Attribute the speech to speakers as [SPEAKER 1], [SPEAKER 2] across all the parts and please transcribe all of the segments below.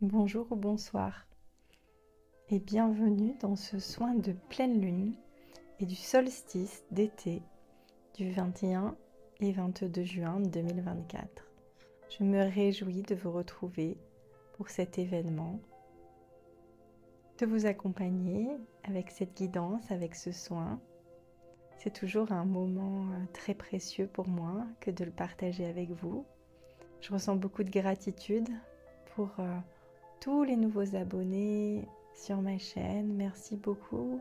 [SPEAKER 1] Bonjour ou bonsoir et bienvenue dans ce soin de pleine lune et du solstice d'été du 21 et 22 juin 2024. Je me réjouis de vous retrouver pour cet événement, de vous accompagner avec cette guidance, avec ce soin. C'est toujours un moment très précieux pour moi que de le partager avec vous. Je ressens beaucoup de gratitude pour tous les nouveaux abonnés sur ma chaîne. Merci beaucoup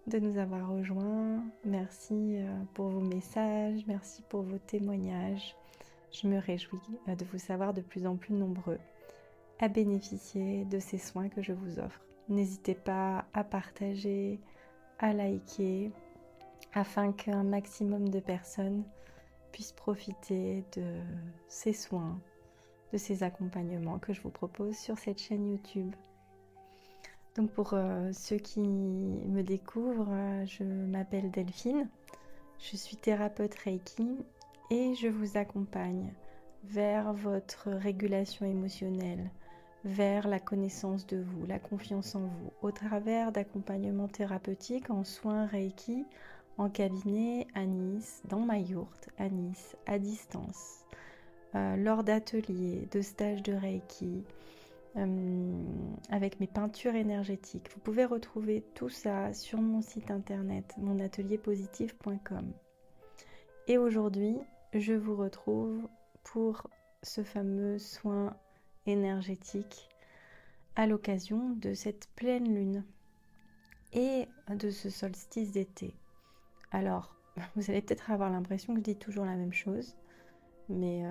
[SPEAKER 1] de nous avoir rejoints. Merci pour vos messages, merci pour vos témoignages. Je me réjouis de vous savoir de plus en plus nombreux à bénéficier de ces soins que je vous offre. N'hésitez pas à partager, à liker, afin qu'un maximum de personnes puissent profiter de ces soins, de ces accompagnements que je vous propose sur cette chaîne YouTube. Donc pour ceux qui me découvrent, je m'appelle Delphine, je suis thérapeute Reiki et je vous accompagne vers votre régulation émotionnelle, vers la connaissance de vous, la confiance en vous, au travers d'accompagnements thérapeutiques en soins Reiki, en cabinet à Nice, dans ma yourte à Nice, à distance, lors d'ateliers, de stages de Reiki, avec mes peintures énergétiques. Vous pouvez retrouver tout ça sur mon site internet, monatelierpositif.com. Et aujourd'hui, je vous retrouve pour ce fameux soin énergétique à l'occasion de cette pleine lune et de ce solstice d'été. Alors, vous allez peut-être avoir l'impression que je dis toujours la même chose, mais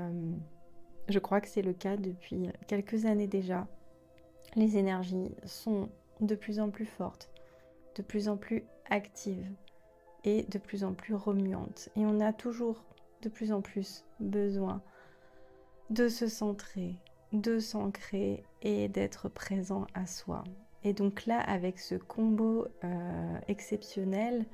[SPEAKER 1] je crois que c'est le cas depuis quelques années déjà. Les énergies sont de plus en plus fortes, de plus en plus actives et de plus en plus remuantes. Et on a toujours de plus en plus besoin de se centrer, de s'ancrer et d'être présent à soi. Et donc là, avec ce combo exceptionnel,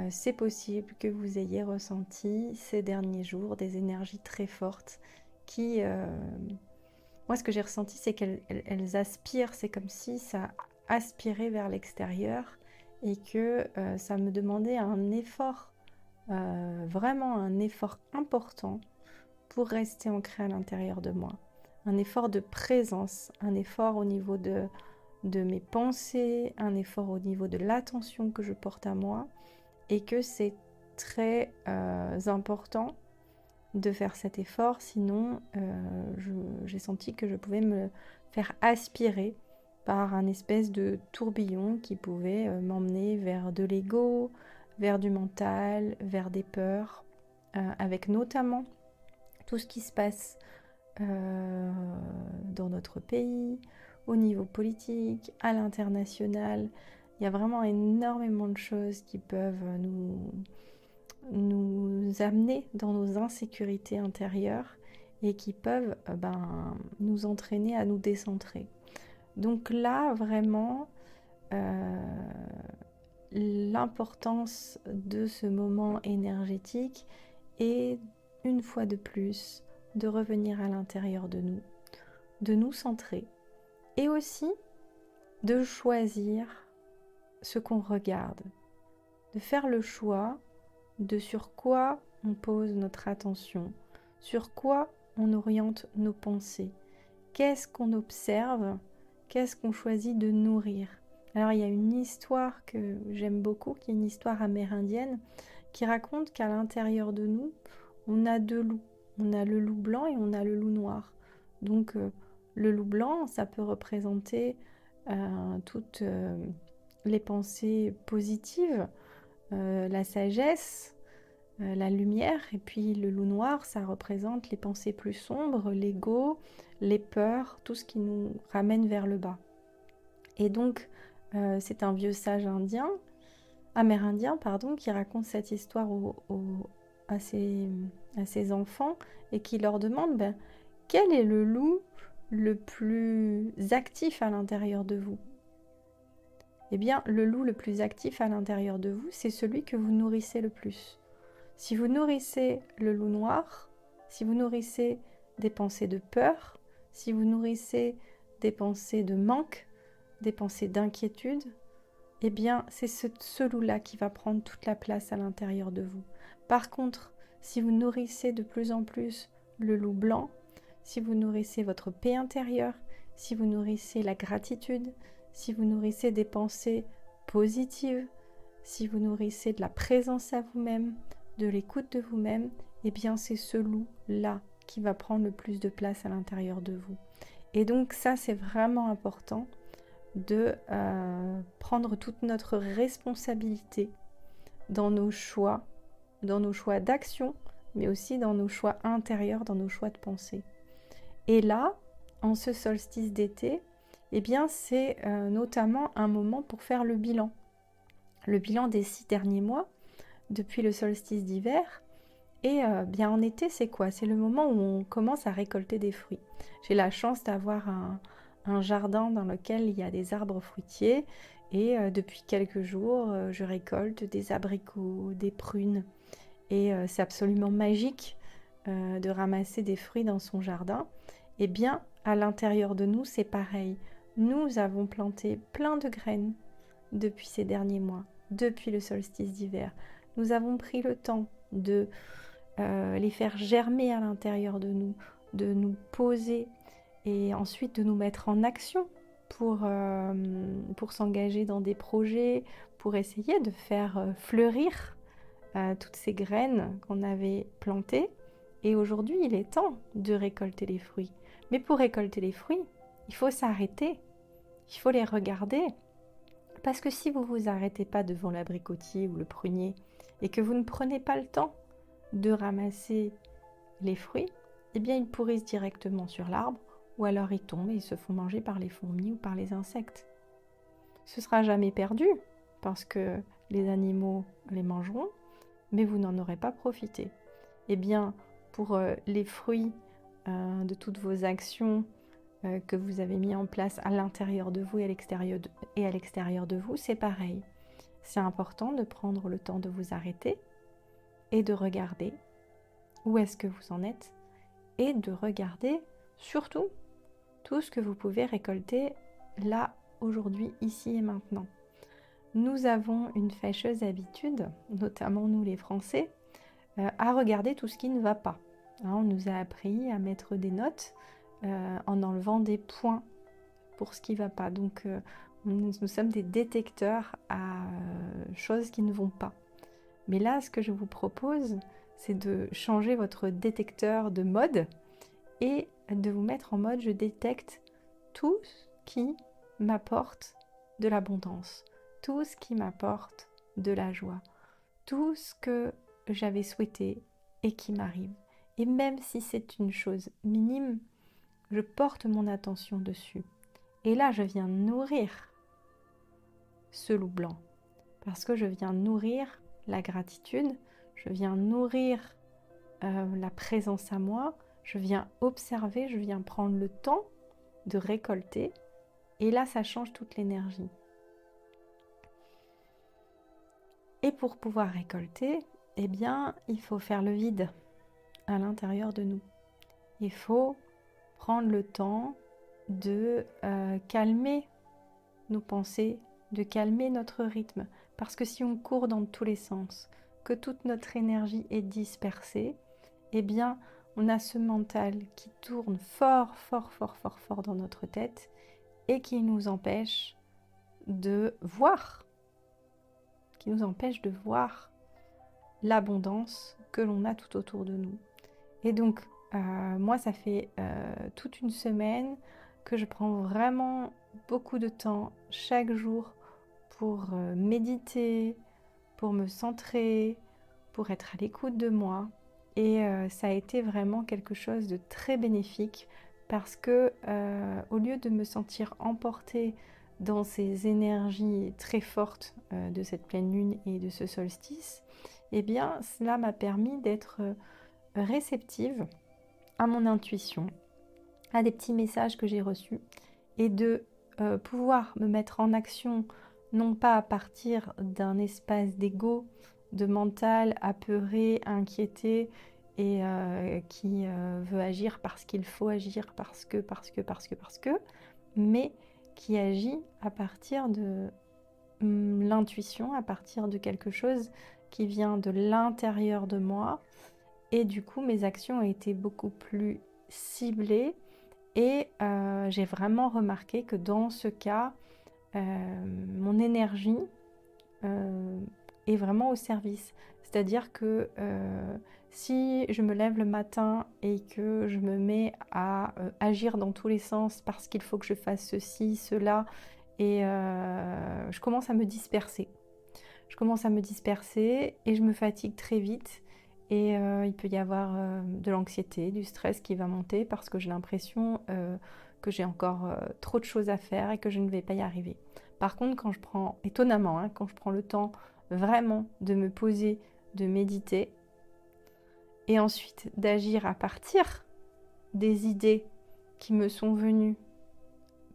[SPEAKER 1] c'est possible que vous ayez ressenti ces derniers jours des énergies très fortes qui... moi, ce que j'ai ressenti, c'est qu'elles aspirent, c'est comme si ça aspirait vers l'extérieur et que ça me demandait un effort, vraiment un effort important pour rester ancré à l'intérieur de moi. Un effort de présence, un effort au niveau de mes pensées, un effort au niveau de l'attention que je porte à moi et que c'est très important de faire cet effort, sinon j'ai senti que je pouvais me faire aspirer par un espèce de tourbillon qui pouvait m'emmener vers de l'ego, vers du mental, vers des peurs, avec notamment tout ce qui se passe dans notre pays, au niveau politique, à l'international. Il y a vraiment énormément de choses qui peuvent nous amener dans nos insécurités intérieures et qui peuvent nous entraîner à nous décentrer. Donc là, vraiment, l'importance de ce moment énergétique est, une fois de plus, de revenir à l'intérieur de nous centrer et aussi de choisir ce qu'on regarde, de faire le choix de sur quoi on pose notre attention, sur quoi on oriente nos pensées, qu'est-ce qu'on observe, qu'est-ce qu'on choisit de nourrir. Alors il y a une histoire que j'aime beaucoup, qui est une histoire amérindienne, qui raconte qu'à l'intérieur de nous, on a deux loups. On a le loup blanc et on a le loup noir. Donc le loup blanc, ça peut représenter toutes les pensées positives, la sagesse, la lumière, et puis le loup noir, ça représente les pensées plus sombres, l'ego, les peurs, tout ce qui nous ramène vers le bas. Et donc, c'est un vieux sage amérindien, qui raconte cette histoire à ses enfants et qui leur demande quel est le loup le plus actif à l'intérieur de vous ? Eh bien, le loup le plus actif à l'intérieur de vous, c'est celui que vous nourrissez le plus. Si vous nourrissez le loup noir, si vous nourrissez des pensées de peur, si vous nourrissez des pensées de manque, des pensées d'inquiétude, eh bien, c'est ce loup-là qui va prendre toute la place à l'intérieur de vous. Par contre, si vous nourrissez de plus en plus le loup blanc, si vous nourrissez votre paix intérieure, si vous nourrissez la gratitude, si vous nourrissez des pensées positives, si vous nourrissez de la présence à vous-même, de l'écoute de vous-même, eh bien, c'est ce loup-là qui va prendre le plus de place à l'intérieur de vous. Et donc ça, c'est vraiment important de prendre toute notre responsabilité dans nos choix d'action, mais aussi dans nos choix intérieurs, dans nos choix de pensée. Et là, en ce solstice d'été, eh bien, c'est notamment un moment pour faire le bilan des 6 derniers mois, depuis le solstice d'hiver. Et bien en été, c'est quoi? C'est le moment où on commence à récolter des fruits. J'ai la chance d'avoir un jardin dans lequel il y a des arbres fruitiers et depuis quelques jours, je récolte des abricots, des prunes. Et c'est absolument magique de ramasser des fruits dans son jardin. Eh bien, à l'intérieur de nous, c'est pareil. Nous avons planté plein de graines depuis ces derniers mois, depuis le solstice d'hiver. Nous avons pris le temps de les faire germer à l'intérieur de nous poser et ensuite de nous mettre en action pour s'engager dans des projets, pour essayer de faire fleurir toutes ces graines qu'on avait plantées. Et aujourd'hui, il est temps de récolter les fruits. Mais pour récolter les fruits, il faut s'arrêter, il faut les regarder. Parce que si vous ne vous arrêtez pas devant l'abricotier ou le prunier et que vous ne prenez pas le temps de ramasser les fruits, eh bien ils pourrissent directement sur l'arbre ou alors ils tombent et ils se font manger par les fourmis ou par les insectes. Ce sera jamais perdu parce que les animaux les mangeront, mais vous n'en aurez pas profité. Eh bien, pour les fruits de toutes vos actions que vous avez mis en place à l'intérieur de vous et à l'extérieur de vous, c'est pareil. C'est important de prendre le temps de vous arrêter et de regarder où est-ce que vous en êtes et de regarder surtout tout ce que vous pouvez récolter là, aujourd'hui, ici et maintenant. Nous avons une fâcheuse habitude, notamment nous les Français, à regarder tout ce qui ne va pas. On nous a appris à mettre des notes en enlevant des points pour ce qui ne va pas. Donc nous sommes des détecteurs à choses qui ne vont pas. Mais là, ce que je vous propose, c'est de changer votre détecteur de mode et de vous mettre en mode je détecte tout ce qui m'apporte de l'abondance, tout ce qui m'apporte de la joie, tout ce que j'avais souhaité et qui m'arrive. Et même si c'est une chose minime, je porte mon attention dessus. Et là, je viens nourrir ce loup blanc parce que je viens nourrir la gratitude, je viens nourrir la présence à moi, je viens observer, je viens prendre le temps de récolter et là ça change toute l'énergie. Et pour pouvoir récolter, eh bien il faut faire le vide à l'intérieur de nous. Il faut prendre le temps de calmer nos pensées, de calmer notre rythme. Parce que si on court dans tous les sens, que toute notre énergie est dispersée, eh bien, on a ce mental qui tourne fort, fort, fort, fort, fort dans notre tête et qui nous empêche de voir, l'abondance que l'on a tout autour de nous. Et donc, moi, ça fait toute une semaine que je prends vraiment beaucoup de temps chaque jour pour méditer, pour me centrer, pour être à l'écoute de moi. Et ça a été vraiment quelque chose de très bénéfique parce que au lieu de me sentir emportée dans ces énergies très fortes de cette pleine lune et de ce solstice, eh bien cela m'a permis d'être réceptive à mon intuition, à des petits messages que j'ai reçus et de pouvoir me mettre en action, non pas à partir d'un espace d'ego, de mental apeuré, inquiété et qui veut agir parce qu'il faut agir, parce que, mais qui agit à partir de l'intuition, à partir de quelque chose qui vient de l'intérieur de moi. Et du coup, mes actions ont été beaucoup plus ciblées et j'ai vraiment remarqué que dans ce cas, mon énergie est vraiment au service. C'est-à-dire que si je me lève le matin et que je me mets à agir dans tous les sens parce qu'il faut que je fasse ceci, cela, et je commence à me disperser. Je commence à me disperser et je me fatigue très vite. Et il peut y avoir de l'anxiété, du stress qui va monter parce que j'ai l'impression que j'ai encore trop de choses à faire et que je ne vais pas y arriver. Par contre, quand je prends, étonnamment, hein, quand je prends le temps vraiment de me poser, de méditer et ensuite d'agir à partir des idées qui me sont venues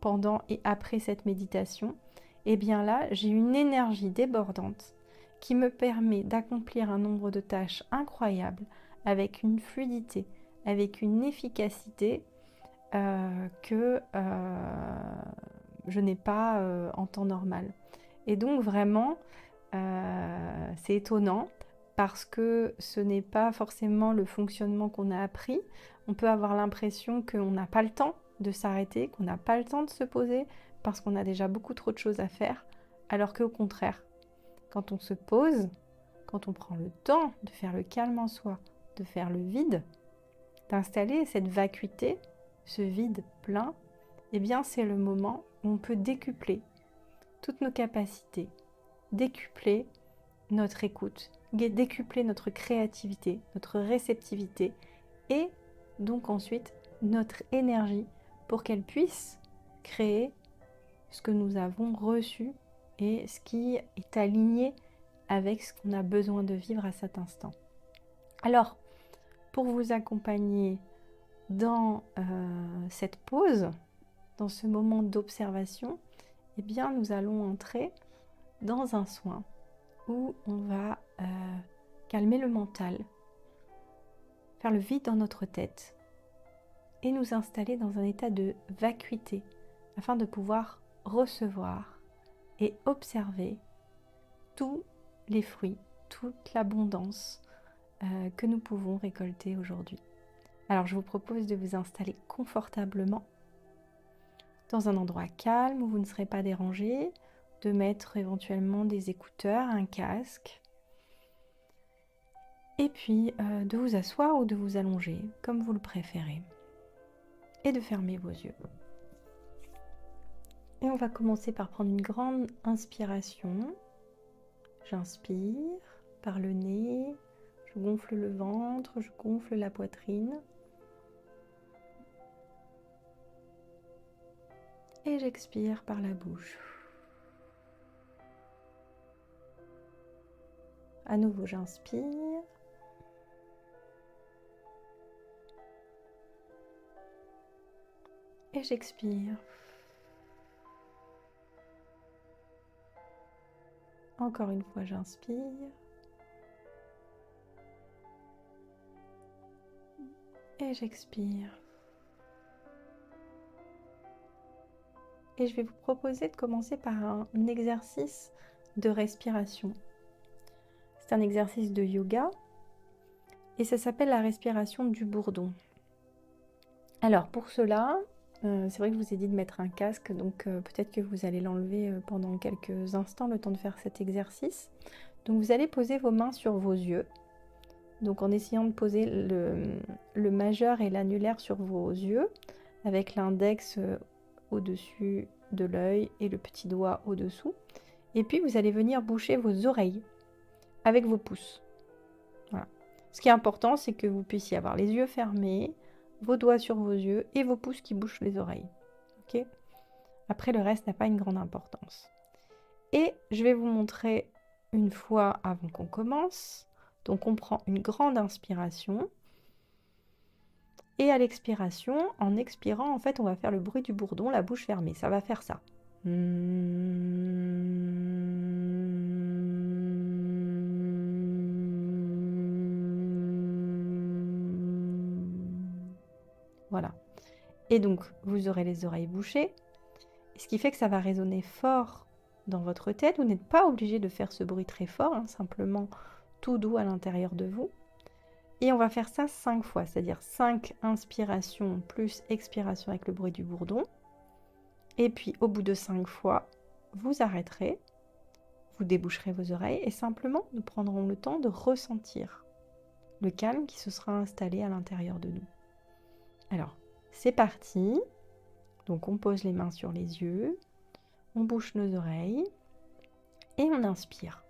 [SPEAKER 1] pendant et après cette méditation, et bien là, j'ai une énergie débordante qui me permet d'accomplir un nombre de tâches incroyables avec une fluidité, avec une efficacité que je n'ai pas en temps normal. Et donc vraiment, c'est étonnant parce que ce n'est pas forcément le fonctionnement qu'on a appris. On peut avoir l'impression qu'on n'a pas le temps de s'arrêter, qu'on n'a pas le temps de se poser parce qu'on a déjà beaucoup trop de choses à faire, alors qu'au contraire, quand on se pose, quand on prend le temps de faire le calme en soi, de faire le vide, d'installer cette vacuité, ce vide plein, eh bien c'est le moment où on peut décupler toutes nos capacités, décupler notre écoute, décupler notre créativité, notre réceptivité et donc ensuite notre énergie pour qu'elle puisse créer ce que nous avons reçu et ce qui est aligné avec ce qu'on a besoin de vivre à cet instant. Alors, pour vous accompagner dans cette pause, dans ce moment d'observation, eh bien, nous allons entrer dans un soin où on va calmer le mental, faire le vide dans notre tête et nous installer dans un état de vacuité afin de pouvoir recevoir et observer tous les fruits, toute l'abondance que nous pouvons récolter aujourd'hui. Alors je vous propose de vous installer confortablement dans un endroit calme où vous ne serez pas dérangé, de mettre éventuellement des écouteurs, un casque, et puis de vous asseoir ou de vous allonger comme vous le préférez et de fermer vos yeux. Et on va commencer par prendre une grande inspiration. J'inspire par le nez, je gonfle le ventre, je gonfle la poitrine. Et j'expire par la bouche. À nouveau, j'inspire. Et j'expire. Encore une fois, j'inspire. Et j'expire. Et je vais vous proposer de commencer par un exercice de respiration. C'est un exercice de yoga et ça s'appelle la respiration du bourdon. Alors pour cela, c'est vrai que je vous ai dit de mettre un casque, donc peut-être que vous allez l'enlever pendant quelques instants, le temps de faire cet exercice. Donc vous allez poser vos mains sur vos yeux, donc en essayant de poser le majeur et l'annulaire sur vos yeux, avec l'index au-dessus de l'œil et le petit doigt au-dessous. Et puis vous allez venir boucher vos oreilles avec vos pouces. Voilà. Ce qui est important, c'est que vous puissiez avoir les yeux fermés, vos doigts sur vos yeux et vos pouces qui bouchent les oreilles. Okay ? Après, le reste n'a pas une grande importance. Et je vais vous montrer une fois avant qu'on commence. Donc on prend une grande inspiration. Et à l'expiration, en expirant, en fait, on va faire le bruit du bourdon, la bouche fermée. Ça va faire ça. Voilà. Et donc, vous aurez les oreilles bouchées. Ce qui fait que ça va résonner fort dans votre tête. Vous n'êtes pas obligé de faire ce bruit très fort, hein, simplement tout doux à l'intérieur de vous. Et on va faire ça 5 fois, c'est-à-dire 5 inspirations plus expiration avec le bruit du bourdon. Et puis au bout de 5 fois, vous arrêterez, vous déboucherez vos oreilles et simplement nous prendrons le temps de ressentir le calme qui se sera installé à l'intérieur de nous. Alors, c'est parti. Donc on pose les mains sur les yeux, on bouche nos oreilles et on inspire.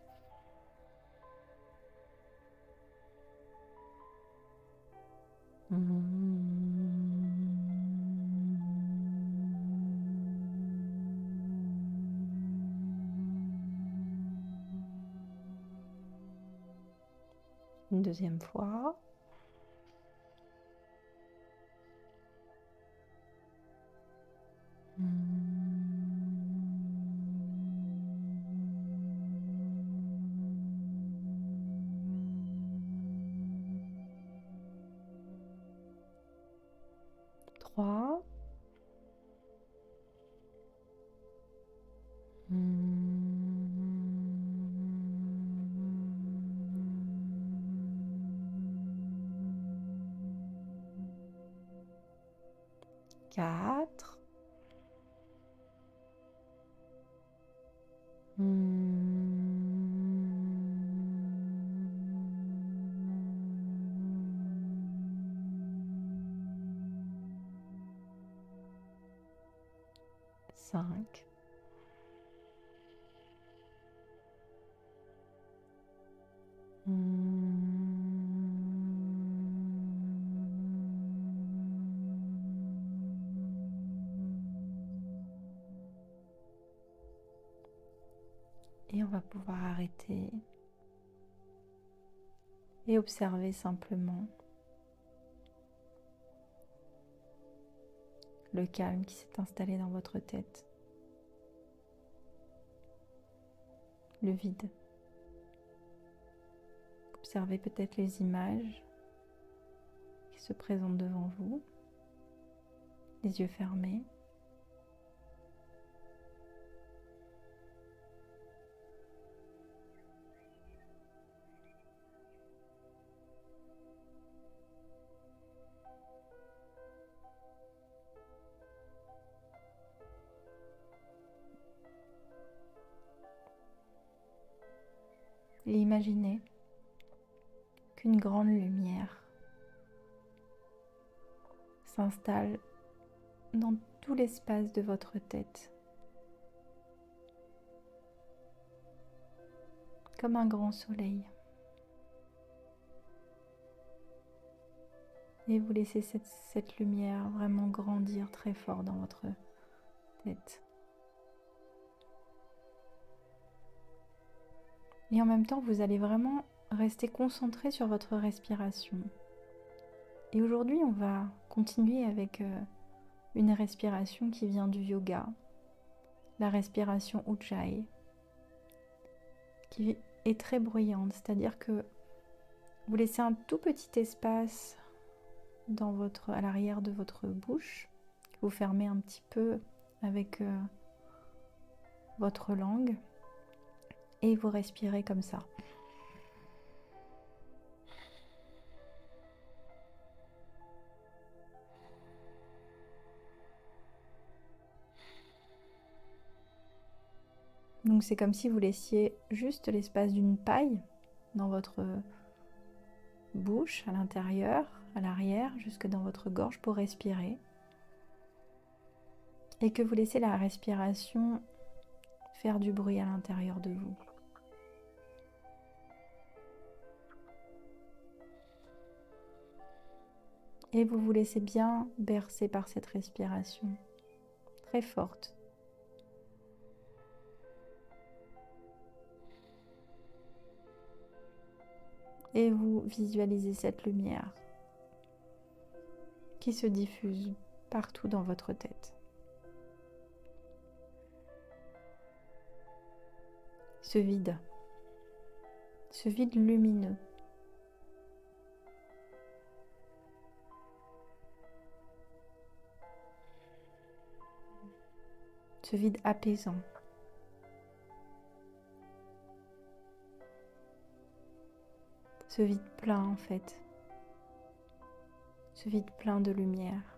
[SPEAKER 1] Une deuxième fois. Trois. Quatre. 5. Et on va pouvoir arrêter et observer simplement le calme qui s'est installé dans votre tête, le vide. Observez peut-être les images qui se présentent devant vous, les yeux fermés. Et imaginez qu'une grande lumière s'installe dans tout l'espace de votre tête, comme un grand soleil. Et vous laissez cette lumière vraiment grandir très fort dans votre tête. Et en même temps, vous allez vraiment rester concentré sur votre respiration. Et aujourd'hui, on va continuer avec une respiration qui vient du yoga, la respiration Ujjayi, qui est très bruyante, c'est-à-dire que vous laissez un tout petit espace à l'arrière de votre bouche, que vous fermez un petit peu avec votre langue, et vous respirez comme ça. Donc c'est comme si vous laissiez juste l'espace d'une paille dans votre bouche, à l'intérieur, à l'arrière, jusque dans votre gorge pour respirer. Et que vous laissez la respiration faire du bruit à l'intérieur de vous. Et vous vous laissez bien bercer par cette respiration très forte. Et vous visualisez cette lumière qui se diffuse partout dans votre tête. Ce vide lumineux. Ce ce vide apaisant. Ce vide plein en fait, ce vide plein de lumière.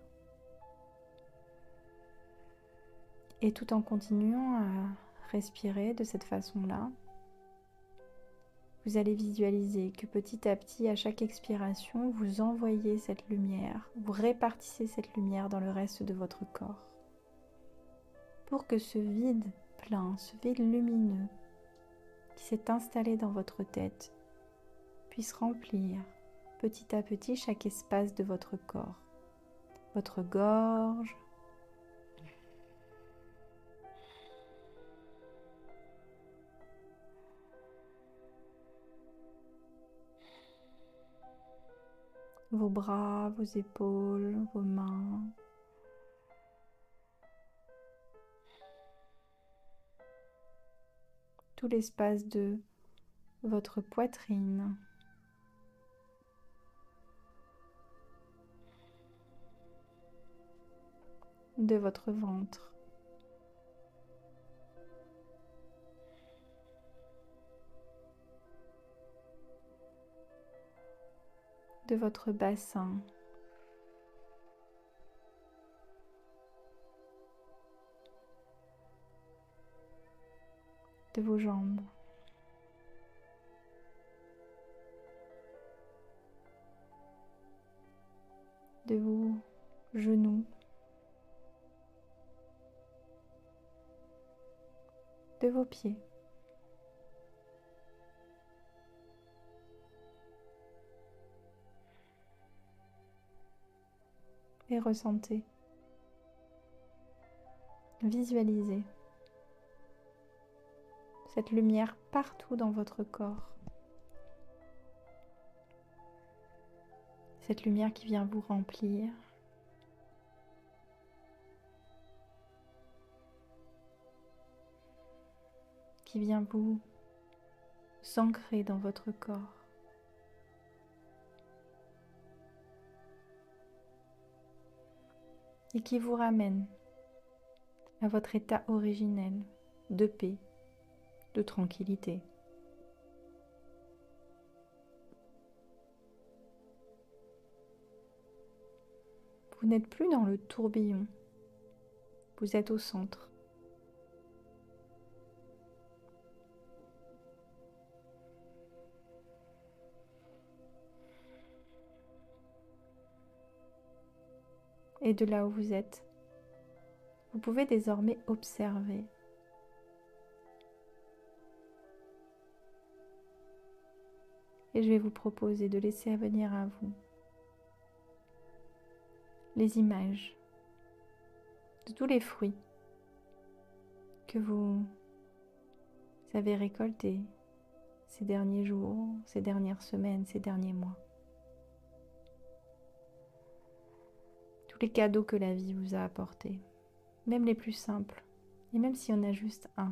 [SPEAKER 1] Et tout en continuant à respirer de cette façon-là, vous allez visualiser que petit à petit, à chaque expiration, vous envoyez cette lumière, vous répartissez cette lumière dans le reste de votre corps. Pour que ce vide plein, ce vide lumineux qui s'est installé dans votre tête puisse remplir petit à petit chaque espace de votre corps. Votre gorge, vos bras, vos épaules, vos mains, tout l'espace de votre poitrine, de votre ventre, de votre bassin, de vos jambes, de vos genoux, de vos pieds. Et ressentez, visualisez cette lumière partout dans votre corps. Cette lumière qui vient vous remplir. Qui vient vous ancrer dans votre corps. Et qui vous ramène à votre état originel de paix, de tranquillité. Vous n'êtes plus dans le tourbillon, vous êtes au centre. Et de là où vous êtes, vous pouvez désormais observer. Et je vais vous proposer de laisser venir à vous les images de tous les fruits que vous avez récoltés ces derniers jours, ces dernières semaines, ces derniers mois. Tous les cadeaux que la vie vous a apportés, même les plus simples, et même s'il y en a juste un.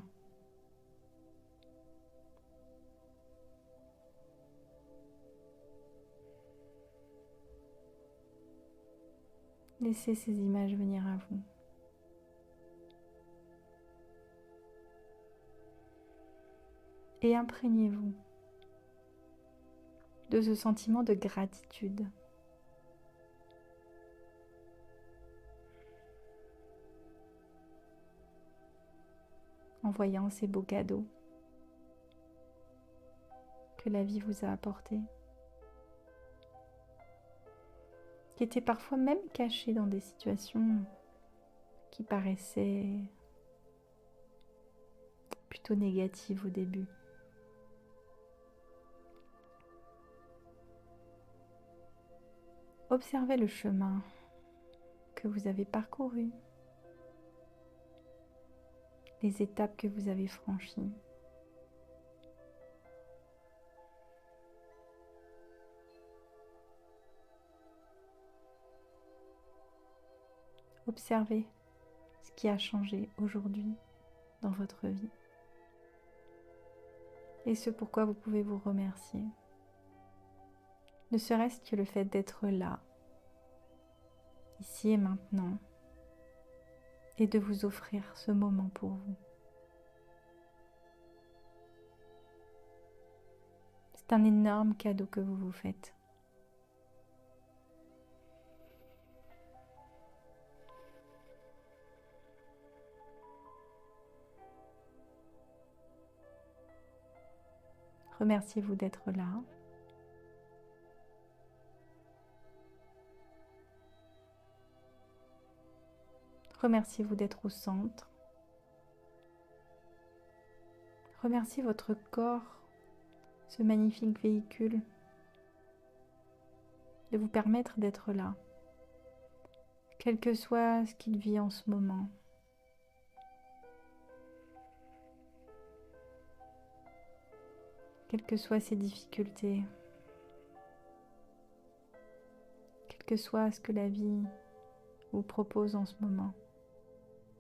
[SPEAKER 1] Laissez ces images venir à vous. Et imprégnez-vous de ce sentiment de gratitude. En voyant ces beaux cadeaux que la vie vous a apportés, qui étaient parfois même cachés dans des situations qui paraissaient plutôt négatives au début. Observez le chemin que vous avez parcouru, les étapes que vous avez franchies. Observez ce qui a changé aujourd'hui dans votre vie et ce pourquoi vous pouvez vous remercier. Ne serait-ce que le fait d'être là, ici et maintenant, et de vous offrir ce moment pour vous. C'est un énorme cadeau que vous vous faites. Remerciez-vous d'être là. Remerciez-vous d'être au centre. Remerciez votre corps, ce magnifique véhicule, de vous permettre d'être là, quel que soit ce qu'il vit en ce moment. Quelles que soient ses difficultés, quel que soit ce que la vie vous propose en ce moment,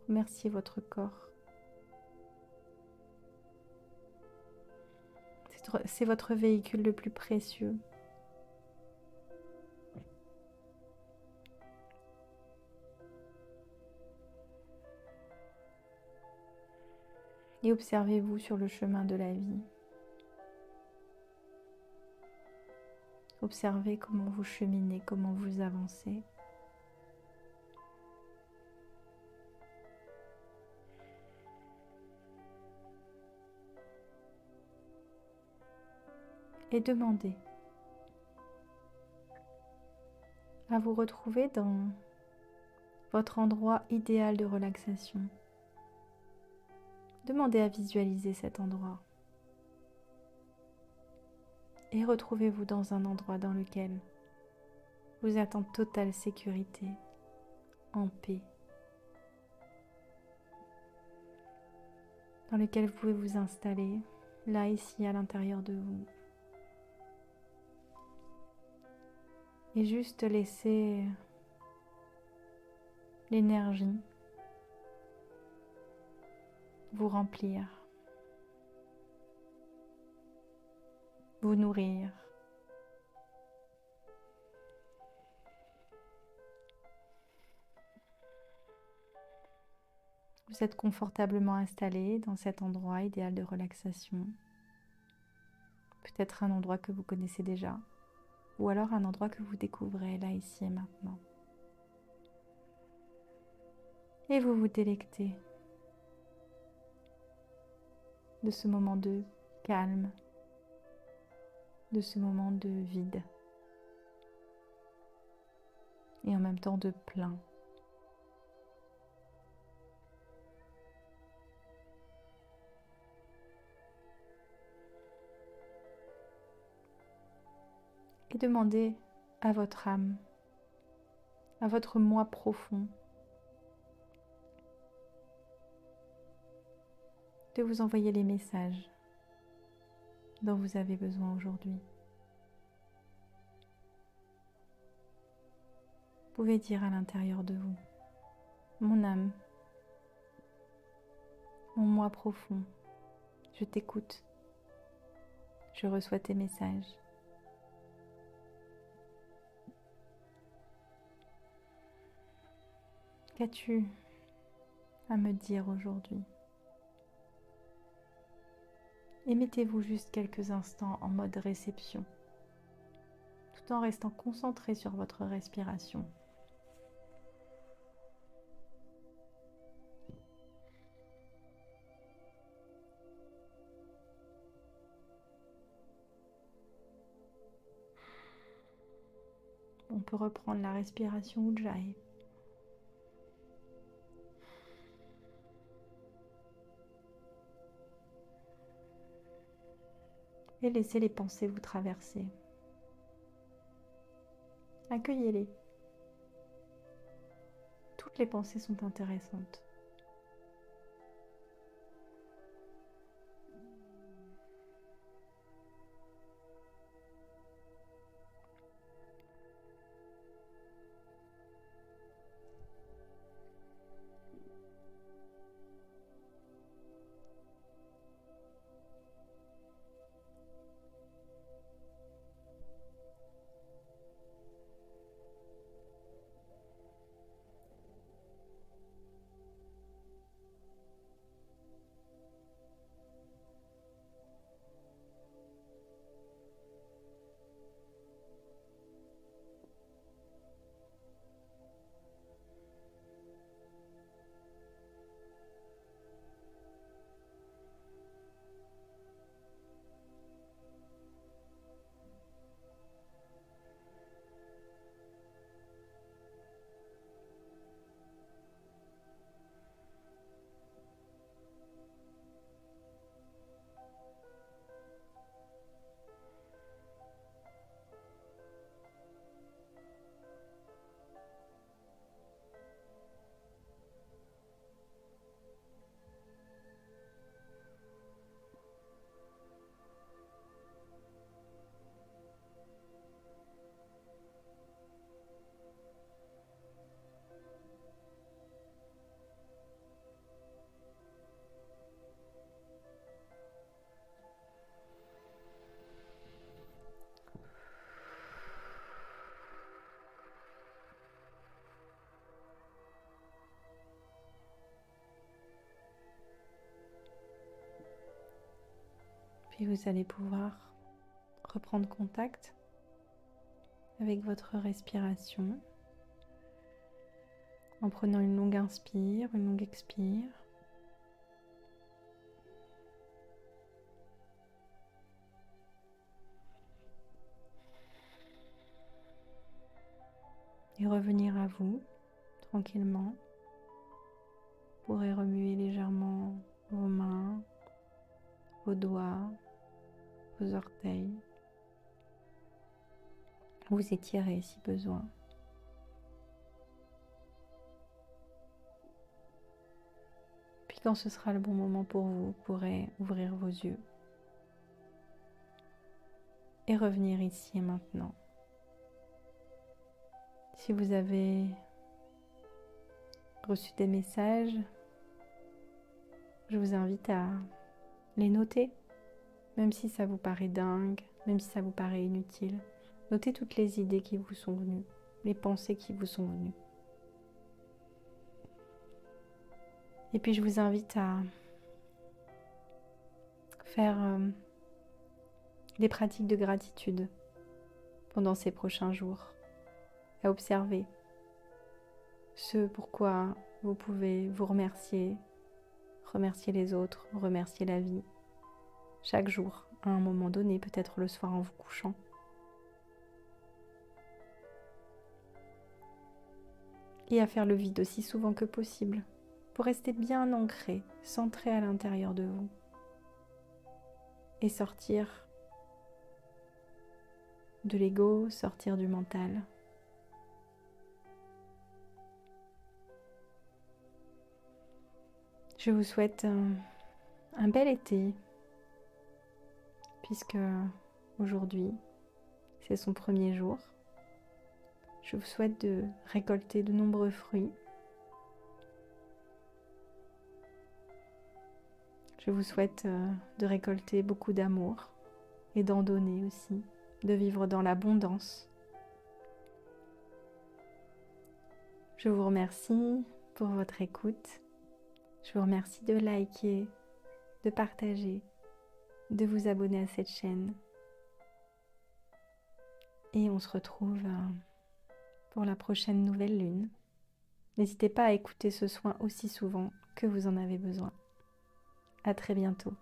[SPEAKER 1] remerciez votre corps. C'est votre véhicule le plus précieux. Et observez-vous sur le chemin de la vie. Observez comment vous cheminez, comment vous avancez. Et demandez à vous retrouver dans votre endroit idéal de relaxation. Demandez à visualiser cet endroit. Et retrouvez-vous dans un endroit dans lequel vous êtes en totale sécurité, en paix, dans lequel vous pouvez vous installer, là, ici, à l'intérieur de vous. Et juste laisser l'énergie vous remplir, vous nourrir. Vous êtes confortablement installé dans cet endroit idéal de relaxation. Peut-être un endroit que vous connaissez déjà, ou alors un endroit que vous découvrez là, ici et maintenant. Et vous vous délectez de ce moment de calme, de ce moment de vide, et en même temps de plein. Et demandez à votre âme, à votre moi profond, de vous envoyer les messages dont vous avez besoin aujourd'hui. Vous pouvez dire à l'intérieur de vous, mon âme, mon moi profond, je t'écoute, je reçois tes messages. Qu'as-tu à me dire aujourd'hui? Et mettez-vous juste quelques instants en mode réception, tout en restant concentré sur votre respiration. On peut reprendre la respiration Ujjayi. Et laissez les pensées vous traverser. Accueillez-les. Toutes les pensées sont intéressantes. Puis vous allez pouvoir reprendre contact avec votre respiration en prenant une longue inspire, une longue expire. Et revenir à vous tranquillement. Vous pourrez remuer légèrement vos mains, vos doigts, vos orteils. Vous étirez si besoin. Puis quand ce sera le bon moment pour vous, vous pourrez ouvrir vos yeux et revenir ici et maintenant. Si vous avez reçu des messages, je vous invite à les noter, même si ça vous paraît dingue, même si ça vous paraît inutile. Notez toutes les idées qui vous sont venues, les pensées qui vous sont venues. Et puis je vous invite à faire des pratiques de gratitude pendant ces prochains jours, à observer ce pourquoi vous pouvez vous remercier les autres, remercier la vie, chaque jour, à un moment donné, peut-être le soir en vous couchant. Et à faire le vide aussi souvent que possible, pour rester bien ancré, centré à l'intérieur de vous. Et sortir de l'ego, sortir du mental. Je vous souhaite un bel été, puisque aujourd'hui, c'est son premier jour. Je vous souhaite de récolter de nombreux fruits. Je vous souhaite de récolter beaucoup d'amour et d'en donner aussi, de vivre dans l'abondance. Je vous remercie pour votre écoute. Je vous remercie de liker, de partager, de vous abonner à cette chaîne. Et on se retrouve pour la prochaine nouvelle lune. N'hésitez pas à écouter ce soin aussi souvent que vous en avez besoin. À très bientôt.